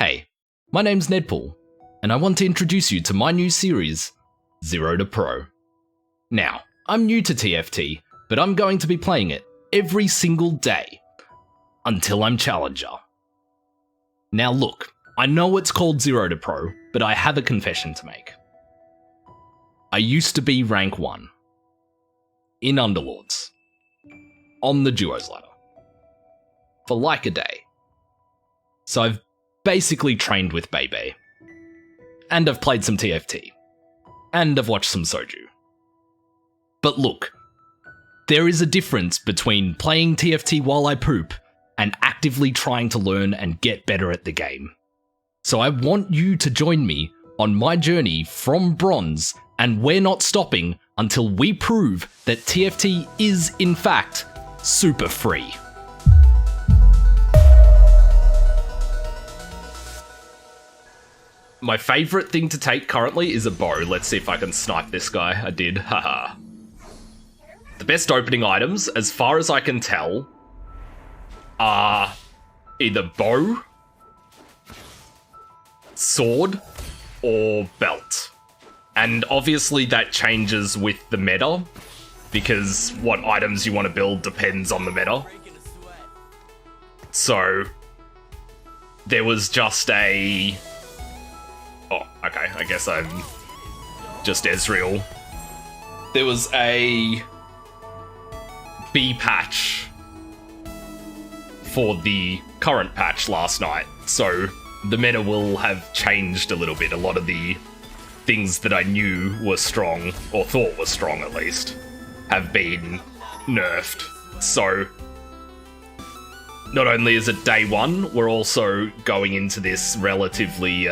Hey, my name's Nedpool, and I want to introduce you to my new series, Zero to Pro. Now, I'm new to TFT, but I'm going to be playing it every single day, until I'm Challenger. Now look, I know it's called Zero to Pro, but I have a confession to make. I used to be rank 1, in Underlords, on the Duos ladder, for like a day. So I've basically trained with Bebe, and I've played some TFT, and I've watched some Soju. But look, there is a difference between playing TFT while I poop and actively trying to learn and get better at the game. So I want you to join me on my journey from bronze, and we're not stopping until we prove that TFT is, in fact, super free. My favourite thing to take currently is a bow. Let's see if I can snipe this guy. I did, haha. The best opening items, as far as I can tell, are either bow, sword, or belt. And obviously that changes with the meta, because what items you want to build depends on the meta. So, there was just a... Oh, okay, I guess I'm just Ezreal. There was a B patch for the current patch last night, so the meta will have changed a little bit. A lot of the things that I knew were strong, or thought were strong at least, have been nerfed. So, not only is it day one, we're also going into this relatively,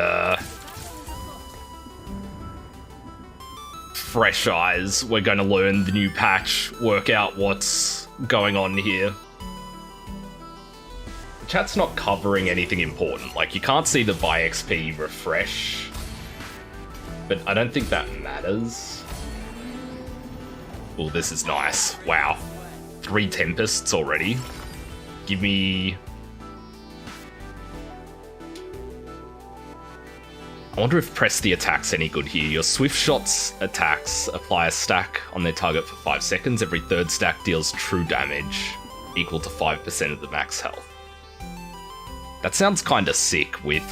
fresh eyes. We're going to learn the new patch, work out what's going on here. The chat's not covering anything important. Like, you can't see the buy XP refresh, but I don't think that matters. Oh, this is nice. Wow. 3 Tempests already. Give me... I wonder if press the attack's any good here. Your swift shots attacks apply a stack on their target for 5 seconds. Every third stack deals true damage equal to 5% of the max health. That sounds kinda sick with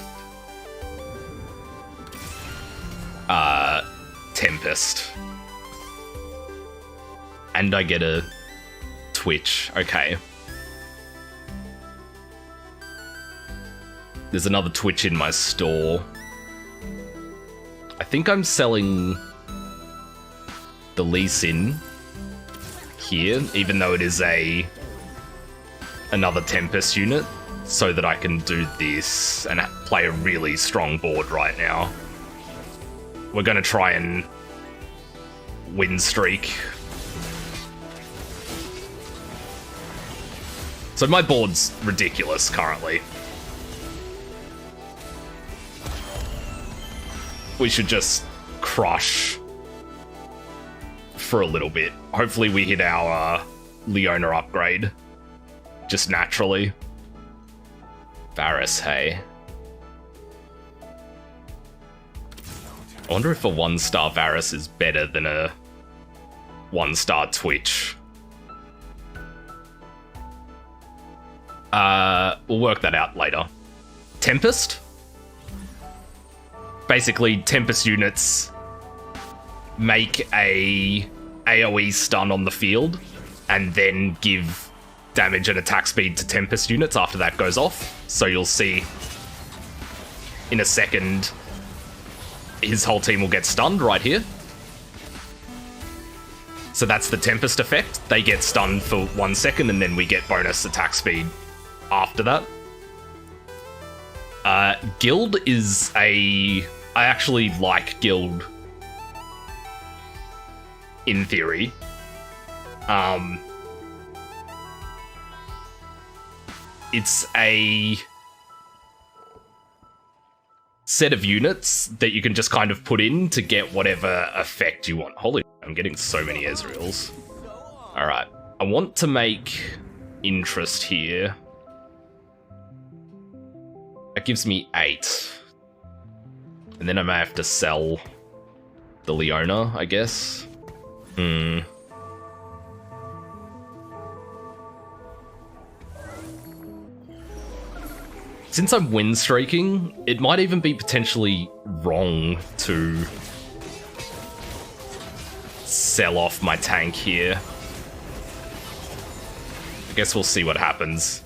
Tempest. And I get a Twitch. Okay. There's another Twitch in my store. I think I'm selling the Lee Sin here, even though it is another Tempest unit, so that I can do this and play a really strong board right now. We're going to try and win streak. So my board's ridiculous currently. We should just crush for a little bit. Hopefully we hit our Leona upgrade just naturally. Varus, hey. I wonder if a 1-star Varus is better than a 1-star Twitch. We'll work that out later. Tempest? Basically, Tempest units make a AoE stun on the field and then give damage and attack speed to Tempest units after that goes off. So you'll see in a second his whole team will get stunned right here. So that's the Tempest effect. They get stunned for 1 second and then we get bonus attack speed after that. Guild is I actually like Guild in theory. It's a set of units that you can just kind of put in to get whatever effect you want. Holy, I'm getting so many Ezreals. Alright, I want to make interest here. That gives me 8. And then I may have to sell the Leona, I guess. Since I'm win streaking, it might even be potentially wrong to sell off my tank here. I guess we'll see what happens.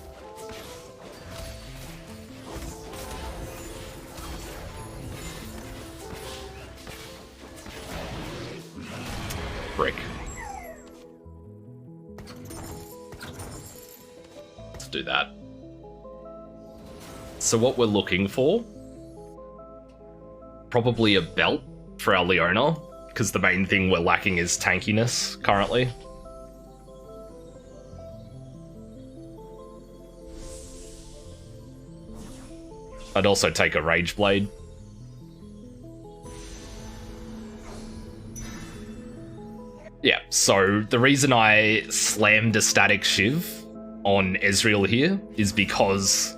Frick. Let's do that. So what we're looking for, probably a belt for our Leona, because the main thing we're lacking is tankiness currently. I'd also take a Rage Blade. Yeah, so the reason I slammed a static Shiv on Ezreal here is because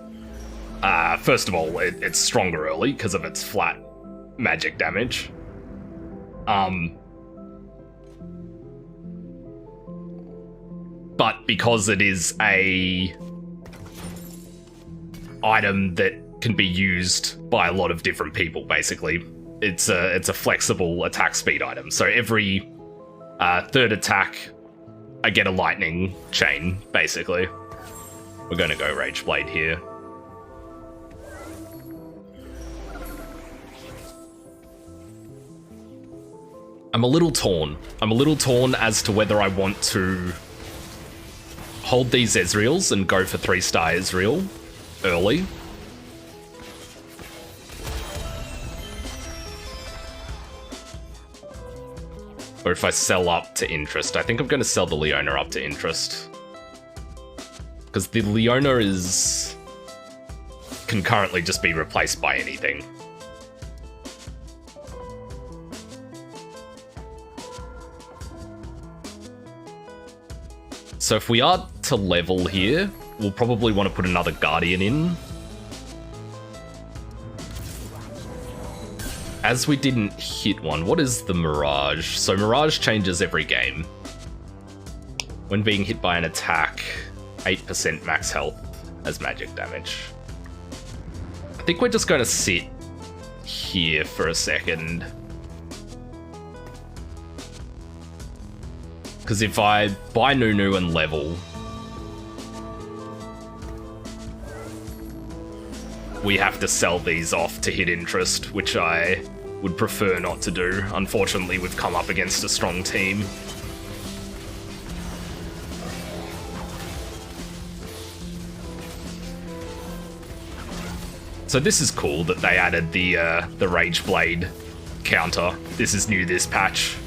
first of all, it's stronger early because of its flat magic damage. But because it is a item that can be used by a lot of different people, basically, it's a flexible attack speed item. So every third attack, I get a lightning chain, basically. We're going to go Rage Blade here. I'm a little torn. I'm a little torn as to whether I want to hold these Ezreals and go for 3-star Ezreal early. Or if I sell up to interest. I think I'm going to sell the Leona up to interest. Because the Leona can currently just be replaced by anything. So if we are to level here, we'll probably want to put another Guardian in. As we didn't hit one, what is the Mirage? So Mirage changes every game. When being hit by an attack, 8% max health as magic damage. I think we're just going to sit here for a second. Because if I buy Nunu and level, we have to sell these off to hit interest, which I would prefer not to do. Unfortunately, we've come up against a strong team. So this is cool that they added the Rage Blade counter. This is new this patch.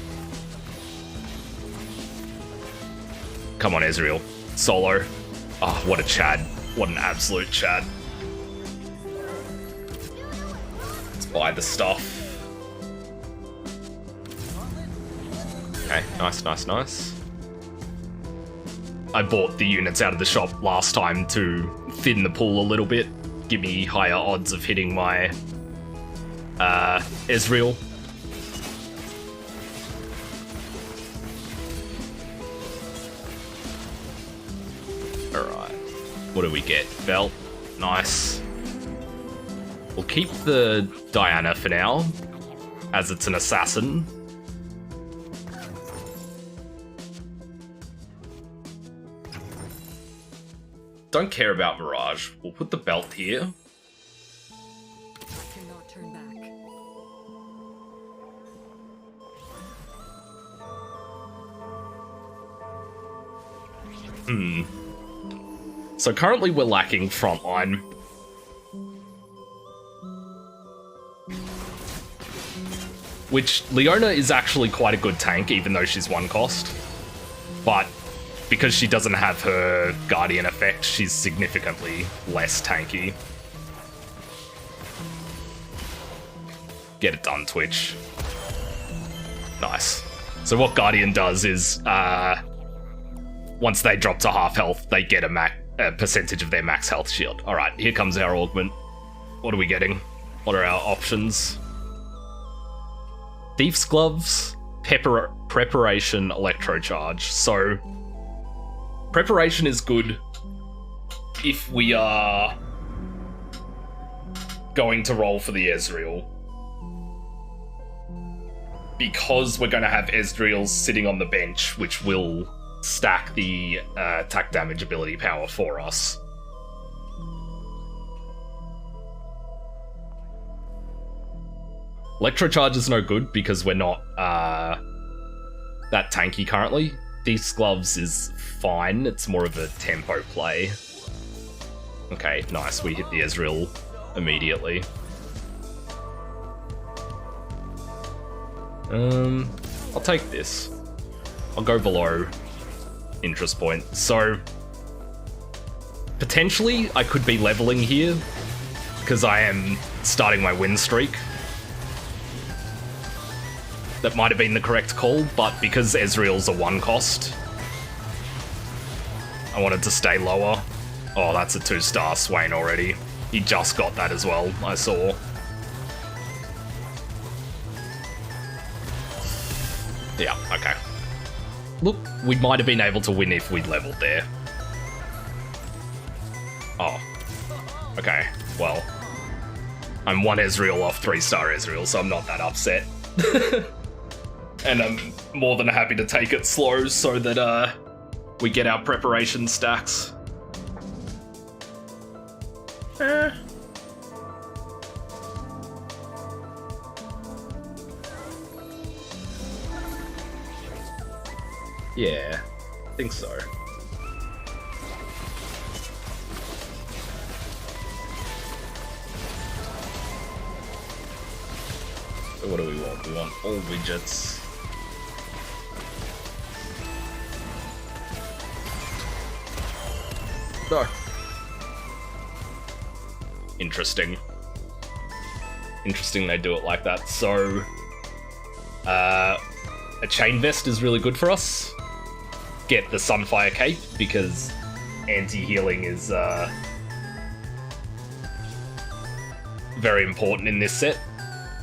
Come on, Ezreal. Solo. Oh, what a Chad. What an absolute Chad. Let's buy the stuff. Okay, nice, nice, nice. I bought the units out of the shop last time to thin the pool a little bit. Give me higher odds of hitting my Ezreal. Alright. What do we get? Belt. Nice. We'll keep the Diana for now, as it's an assassin. Don't care about Mirage. We'll put the belt here. Cannot turn back. So currently we're lacking frontline. Which, Leona is actually quite a good tank, even though she's one cost. But because she doesn't have her Guardian effect, she's significantly less tanky. Get it done, Twitch. Nice. So what Guardian does is, once they drop to half health, they get a percentage of their max health shield. Alright, here comes our augment. What are we getting? What are our options? Thief's Gloves, Preparation, Electrocharge. So, Preparation is good if we are going to roll for the Ezreal. Because we're going to have Ezreals sitting on the bench, which will stack the attack damage ability power for us. Electrocharge is no good because we're not that tanky currently. Thief's Gloves is fine, it's more of a tempo play. Okay, nice, we hit the Ezreal immediately. I'll take this. I'll go below interest point. So, potentially I could be leveling here because I am starting my win streak. That might have been the correct call, but because Ezreal's a 1 cost, I wanted to stay lower. Oh, that's a 2-star Swain already. He just got that as well, I saw. Yeah, okay. Look, we might have been able to win if we'd leveled there. Oh. Okay, well. I'm 1 Ezreal off 3-star Ezreal, so I'm not that upset. And I'm more than happy to take it slow so that we get our preparation stacks. Yeah, I think so. So what do we want? We want all widgets. No. Interesting. Interesting they do it like that. So, a Chain Vest is really good for us. Get the Sunfire Cape, because anti-healing is very important in this set,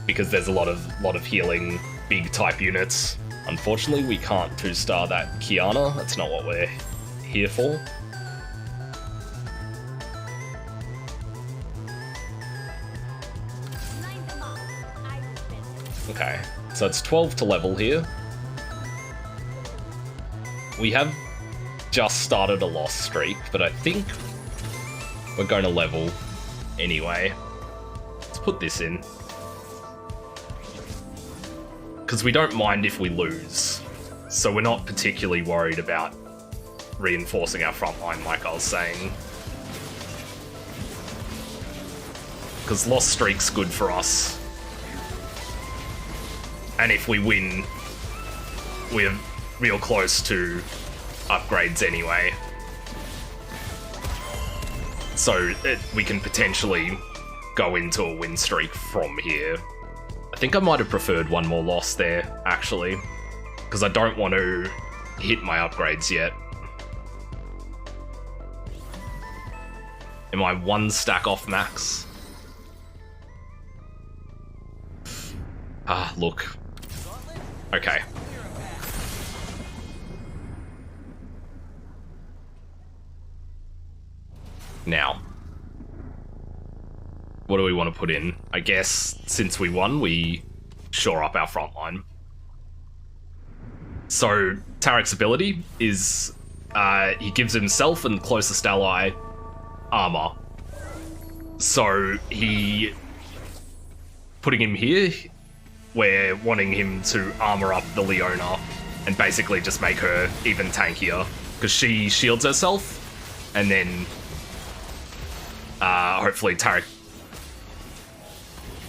because there's a lot of healing big type units. Unfortunately, we can't 2-star that Kiana. That's not what we're here for. Okay, so it's 12 to level here. We have just started a loss streak, but I think we're going to level anyway. Let's put this in. Because we don't mind if we lose, so we're not particularly worried about reinforcing our front line like I was saying. Because loss streak's good for us. And if we win, we're real close to upgrades anyway. So we can potentially go into a win streak from here. I think I might have preferred one more loss there, actually, because I don't want to hit my upgrades yet. Am I 1 stack off max? Ah, look. Okay. Now, what do we want to put in? I guess since we won, we shore up our front line. So Tarek's ability is he gives himself and closest ally armor. So putting him here, we're wanting him to armor up the Leona and basically just make her even tankier, because she shields herself, and then hopefully Tarek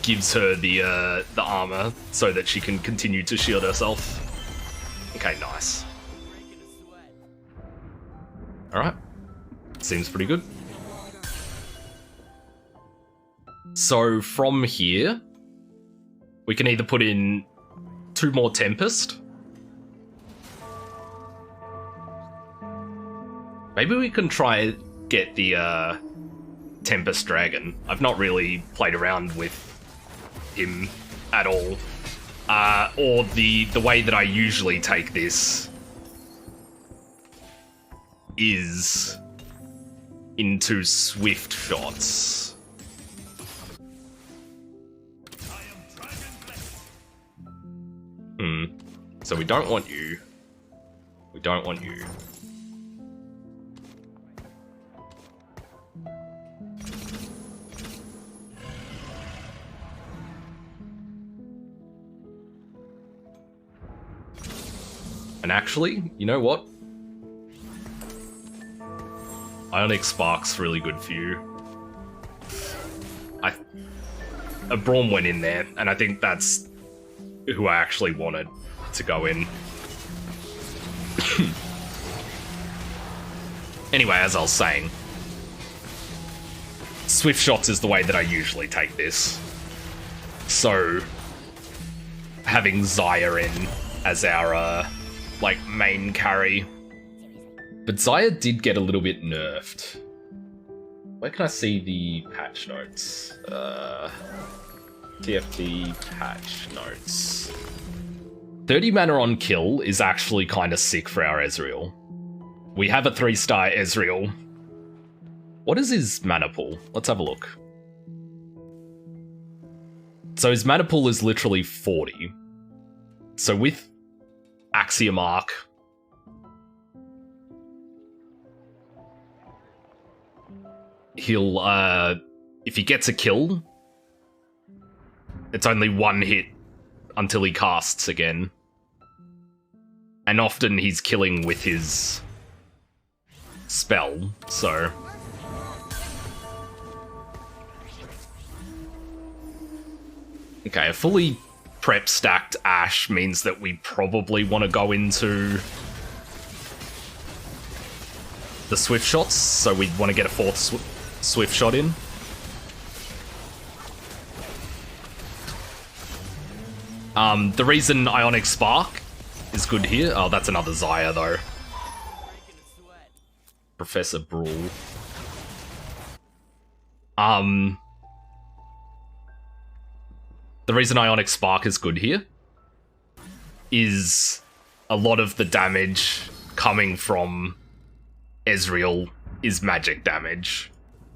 gives her the armor so that she can continue to shield herself. Okay, nice. Alright. Seems pretty good. So from here, we can either put in 2 more Tempest. Maybe we can try get the Tempest Dragon. I've not really played around with him at all. Or the way that I usually take this is into swift shots. So we don't want you. We don't want you. And actually, you know what? Ionic Spark's really good for you. A Braum went in there, and I think that's who I actually wanted to go in. Anyway, as I was saying, Swift Shots is the way that I usually take this. So, having Xayah in as our, like, main carry. But Xayah did get a little bit nerfed. Where can I see the patch notes? TFT patch notes. 30 mana on kill is actually kind of sick for our Ezreal. We have a 3-star Ezreal. What is his mana pool? Let's have a look. So his mana pool is literally 40. So with Axiom Arc, he'll, if he gets a kill, it's only one hit until he casts again. And often he's killing with his spell, so... Okay, a fully prep stacked Ashe means that we probably want to go into the Swift Shots, so we want to get a 4th Swift Shot in. The reason Ionic Spark is good here... Oh, that's another Xayah, though. Professor Brawl. The reason Ionic Spark is good here is a lot of the damage coming from Ezreal is magic damage.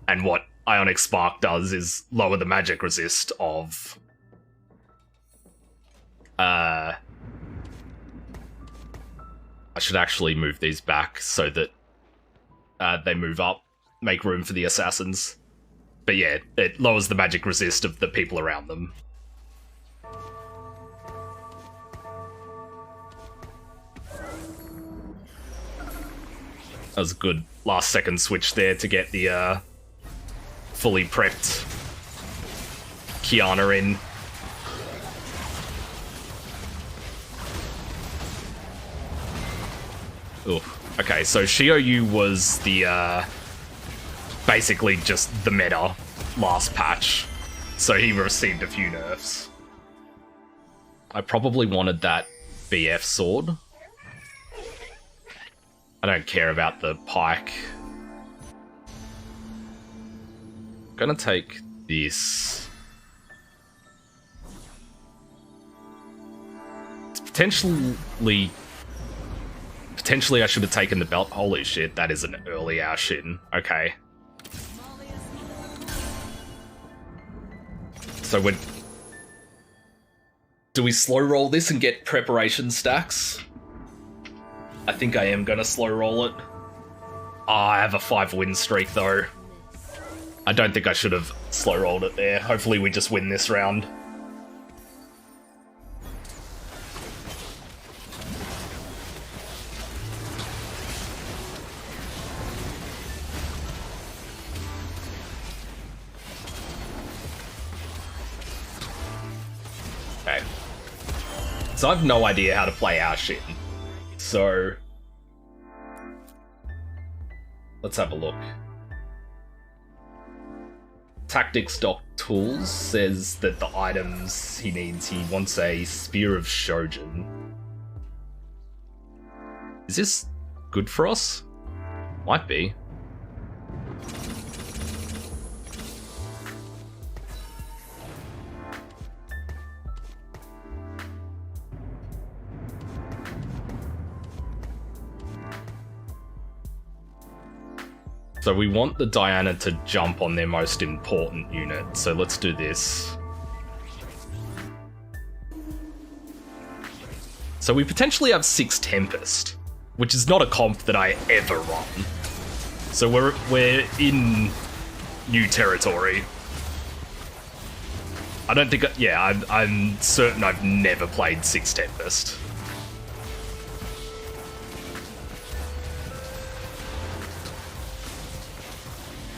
And what Ionic Spark does is lower the magic resist of... I should actually move these back so that they move up, make room for the assassins. But yeah, it lowers the magic resist of the people around them. That was a good last second switch there to get the fully prepped Kiana in. Ooh. Okay, so Xiaoyu was the basically just the meta last patch, so he received a few nerfs. I probably wanted that BF sword. I don't care about the pike. I'm gonna take this. It's potentially I should have taken the belt. Holy shit, that is an early Ashe in. Okay. So do we slow roll this and get preparation stacks? I think I am gonna slow roll it. I have a 5-win streak though. I don't think I should have slow rolled it there. Hopefully we just win this round. Okay. So I have no idea how to play our shit. So let's have a look. Tactics Doc Tools says that the items he needs, he wants a Spear of Shojin. Is this good for us? Might be. So we want the Diana to jump on their most important unit, so let's do this. So we potentially have 6 Tempest, which is not a comp that I ever run. So we're in new territory. I don't think, I'm certain I've never played 6 Tempest.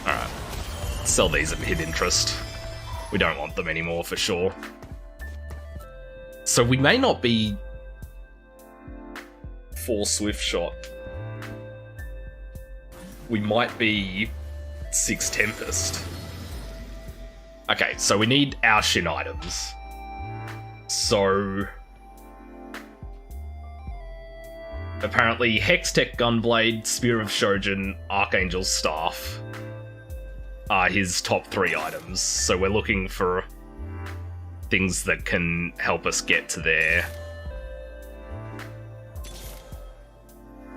Alright, sell these at hit interest. We don't want them anymore for sure. So we may not be 4 Swift Shot. We might be 6 Tempest. Okay, so we need our Shin items. So apparently Hextech Gunblade, Spear of Shojin, Archangel's Staff are his top 3 items. So we're looking for things that can help us get to there.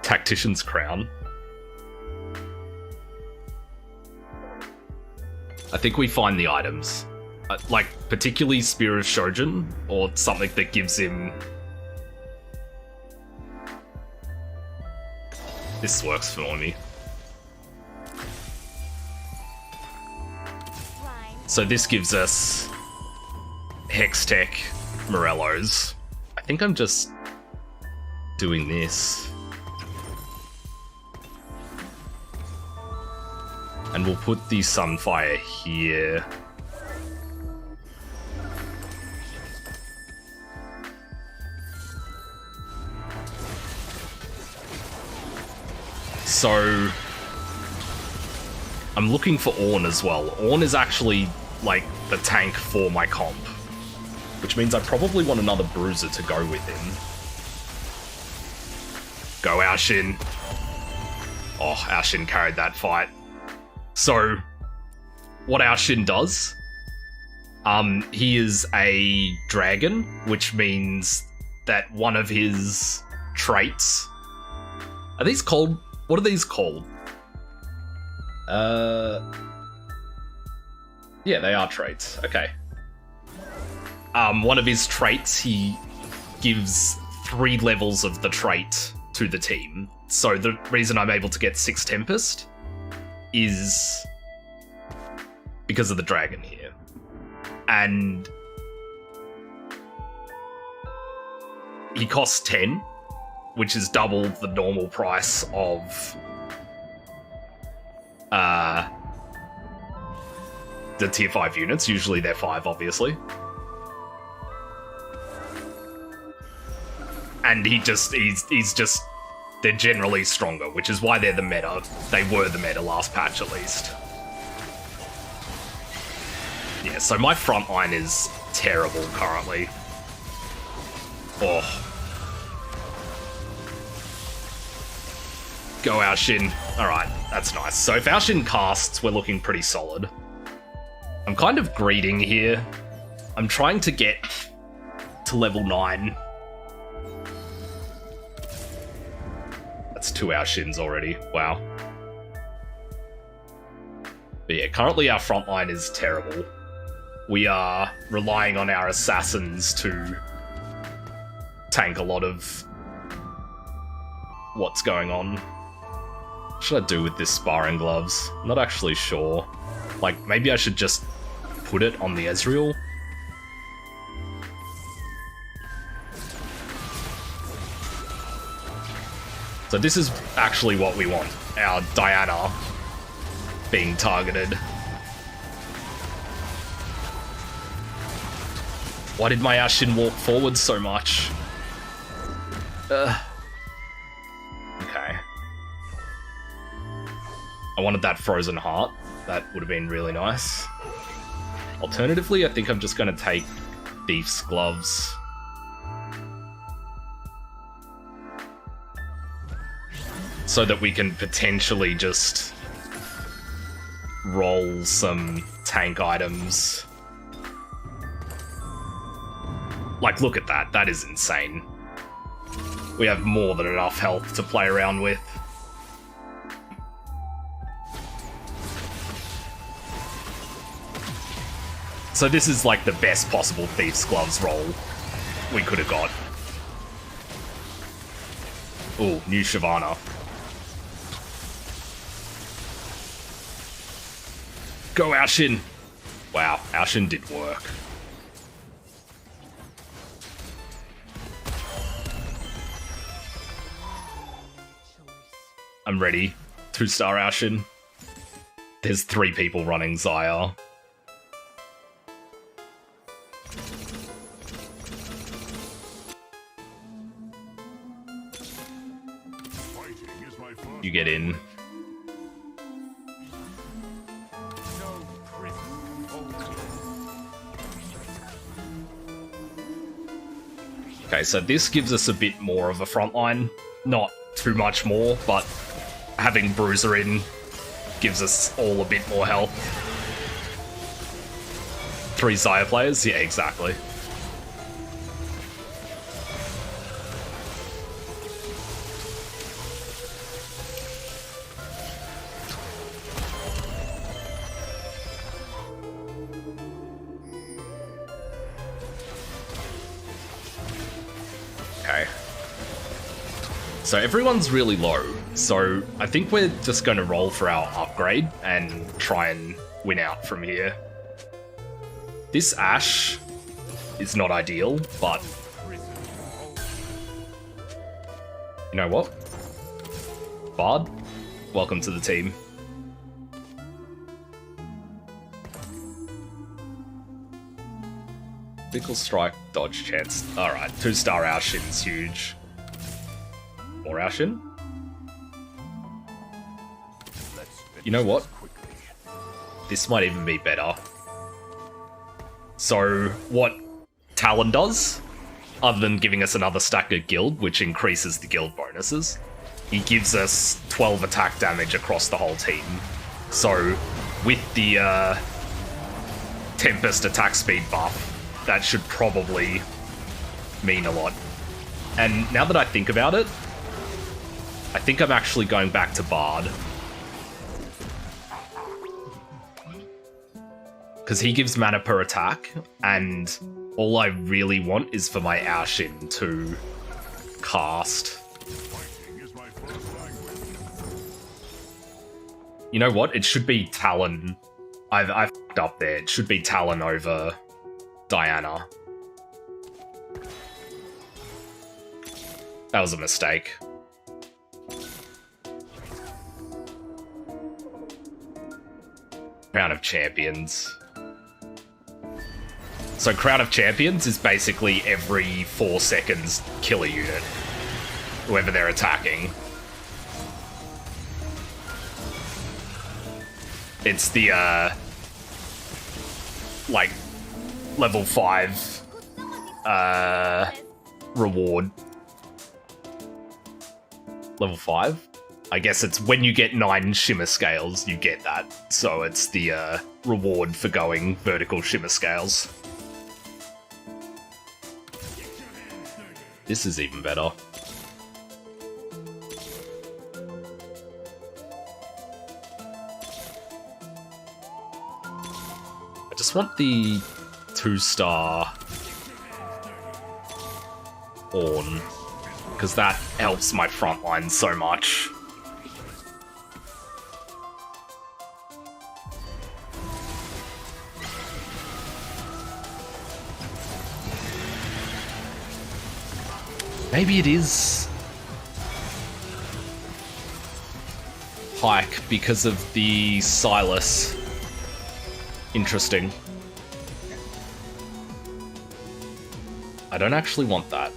Tactician's Crown. I think we find the items. Like, particularly Spear of Shojin, or something that gives him... This works for me. So this gives us Hextech Morellos. I think I'm just doing this. And we'll put the Sunfire here. So I'm looking for Ornn as well. Ornn is actually like the tank for my comp, which means I probably want another bruiser to go with him. Go Aoshin. Oh, Aoshin carried that fight. So, what Aoshin does, he is a dragon, which means that one of his traits... Are these called... What are these called? Yeah, they are traits. Okay. One of his traits, he gives 3 levels of the trait to the team. So the reason I'm able to get 6 Tempest is because of the dragon here. And he costs 10, which is double the normal price of the tier 5 units. Usually they're 5, obviously. And he's just, they're generally stronger, which is why they're the meta. They were the meta last patch, at least. Yeah, so my front line is terrible currently. Oh. Go Aoshin. Alright, that's nice. So if Aoshin casts, we're looking pretty solid. I'm kind of greeding here. I'm trying to get to level 9. That's 2 Aoshins already. Wow. But yeah, currently our front line is terrible. We are relying on our assassins to tank a lot of what's going on. What should I do with this sparring gloves? I'm not actually sure. Like, maybe I should just put it on the Ezreal? So this is actually what we want. Our Diana being targeted. Why did my Aoshin walk forward so much? Okay. I wanted that frozen heart. That would have been really nice. Alternatively, I think I'm just going to take Thief's gloves. So that we can potentially just roll some tank items. Like, look at that. That is insane. We have more than enough health to play around with. So this is like the best possible Thief's Gloves roll we could have got. Ooh, new Shyvana. Go Ashin! Wow, Ashin did work. I'm ready. 2-star Ashin. There's 3 people running Zyre. You get in. Okay, so this gives us a bit more of a front line. Not too much more, but having Bruiser in gives us all a bit more health. 3 Zyre players? Yeah, exactly. Okay. So everyone's really low, so I think we're just going to roll for our upgrade and try and win out from here. This Ashe is not ideal, but you know what? Bard, welcome to the team. Fickle Strike, dodge chance. Alright, 2-star Ashin's huge. More Ashin? You know what? This might even be better. So, what Talon does, other than giving us another stack of guild, which increases the guild bonuses, he gives us 12 attack damage across the whole team. So, with the Tempest attack speed buff, that should probably mean a lot. And now that I think about it, I think I'm actually going back to Bard. Because he gives mana per attack, and all I really want is for my Ashin to cast. You know what? It should be Talon. I fucked up there. It should be Talon over Diana. That was a mistake. Crown of Champions. So Crown of Champions is basically every 4 seconds kill a unit, whoever they're attacking. It's the like level 5 reward. Level 5? I guess it's when you get 9 shimmer scales, you get that. So it's the reward for going vertical shimmer scales. This is even better. I just want the 2-star Ornn, because that helps my front line so much. Maybe it is Pike because of the Silas. Interesting. I don't actually want that.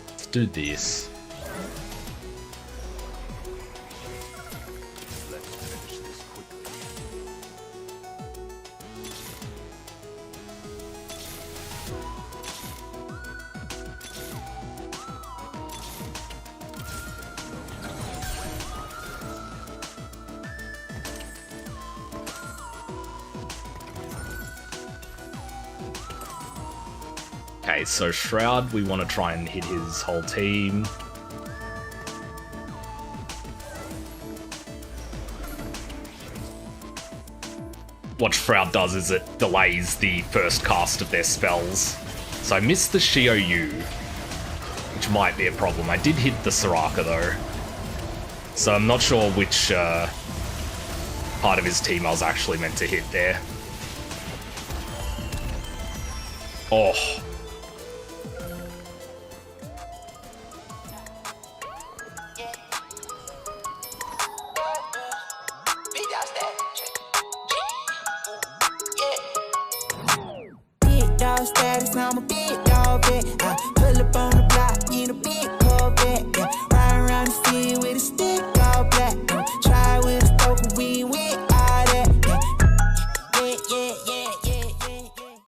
Let's do this. Okay, so Shroud, we want to try and hit his whole team. what Shroud does is it delays the first cast of their spells. So I missed the Shio-Yu, which might be a problem. I did hit the Soraka though. So I'm not sure which part of his team I was actually meant to hit there. Oh. Big dog status, I'm a big dog vet. I pull up on the